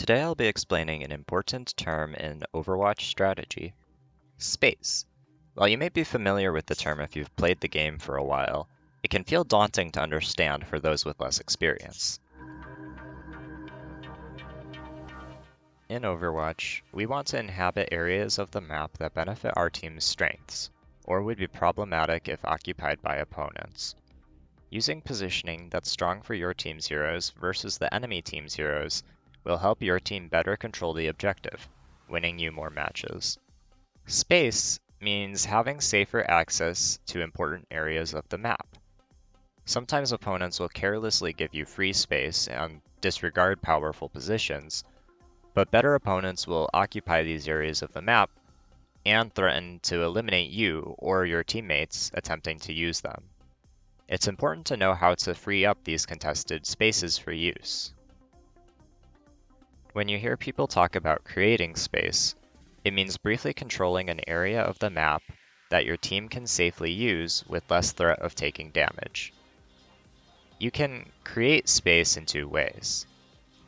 Today I'll be explaining an important term in Overwatch strategy, space. While you may be familiar with the term if you've played the game for a while, it can feel daunting to understand for those with less experience. In Overwatch, we want to inhabit areas of the map that benefit our team's strengths, or would be problematic if occupied by opponents. Using positioning that's strong for your team's heroes versus the enemy team's heroes will help your team better control the objective, winning you more matches. Space means having safer access to important areas of the map. Sometimes opponents will carelessly give you free space and disregard powerful positions, but better opponents will occupy these areas of the map and threaten to eliminate you or your teammates attempting to use them. It's important to know how to free up these contested spaces for use. When you hear people talk about creating space, it means briefly controlling an area of the map that your team can safely use with less threat of taking damage. You can create space in two ways: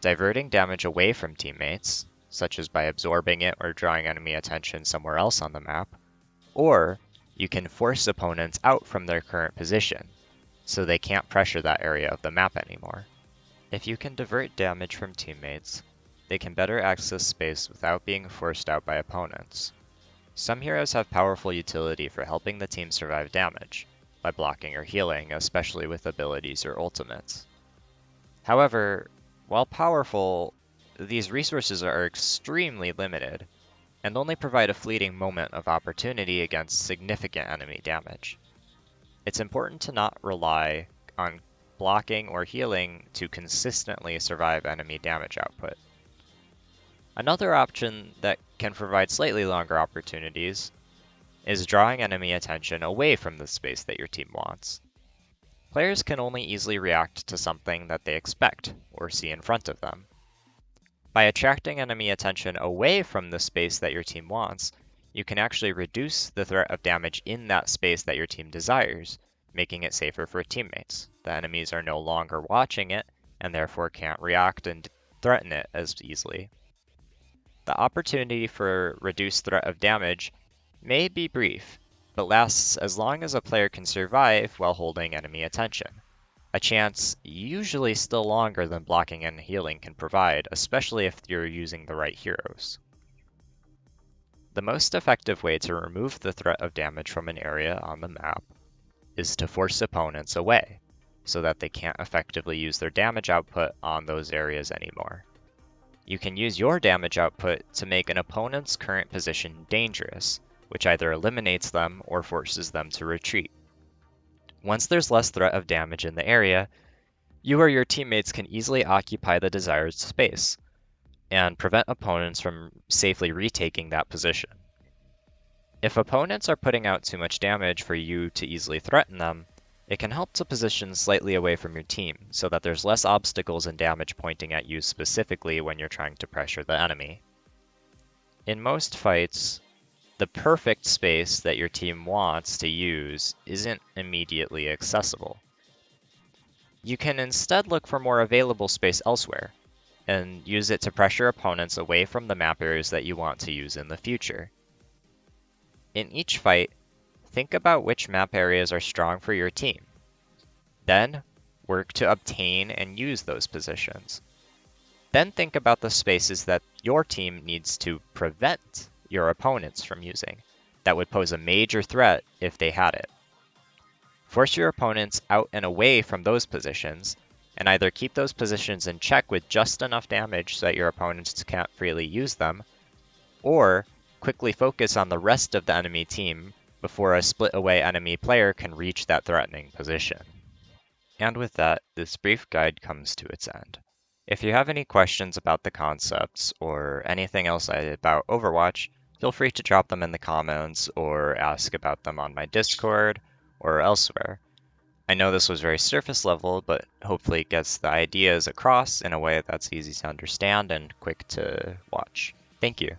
diverting damage away from teammates, such as by absorbing it or drawing enemy attention somewhere else on the map, or you can force opponents out from their current position, so they can't pressure that area of the map anymore. If you can divert damage from teammates, they can better access space without being forced out by opponents. Some heroes have powerful utility for helping the team survive damage, by blocking or healing, especially with abilities or ultimates. However, while powerful, these resources are extremely limited, and only provide a fleeting moment of opportunity against significant enemy damage. It's important to not rely on blocking or healing to consistently survive enemy damage output. Another option that can provide slightly longer opportunities is drawing enemy attention away from the space that your team wants. Players can only easily react to something that they expect or see in front of them. By attracting enemy attention away from the space that your team wants, you can actually reduce the threat of damage in that space that your team desires, making it safer for teammates. The enemies are no longer watching it, and therefore can't react and threaten it as easily. The opportunity for reduced threat of damage may be brief, but lasts as long as a player can survive while holding enemy attention. A chance usually still longer than blocking and healing can provide, especially if you're using the right heroes. The most effective way to remove the threat of damage from an area on the map is to force opponents away, so that they can't effectively use their damage output on those areas anymore. You can use your damage output to make an opponent's current position dangerous, which either eliminates them or forces them to retreat. Once there's less threat of damage in the area, you or your teammates can easily occupy the desired space and prevent opponents from safely retaking that position. If opponents are putting out too much damage for you to easily threaten them, it can help to position slightly away from your team so that there's less obstacles and damage pointing at you specifically when you're trying to pressure the enemy. In most fights, the perfect space that your team wants to use isn't immediately accessible. You can instead look for more available space elsewhere, and use it to pressure opponents away from the map areas that you want to use in the future. In each fight, think about which map areas are strong for your team. Then, work to obtain and use those positions. Then think about the spaces that your team needs to prevent your opponents from using, that would pose a major threat if they had it. Force your opponents out and away from those positions, and either keep those positions in check with just enough damage so that your opponents can't freely use them, or quickly focus on the rest of the enemy team before a split away enemy player can reach that threatening position. And with that, this brief guide comes to its end. If you have any questions about the concepts or anything else about Overwatch, feel free to drop them in the comments or ask about them on my Discord or elsewhere. I know this was very surface level, but hopefully it gets the ideas across in a way that's easy to understand and quick to watch. Thank you.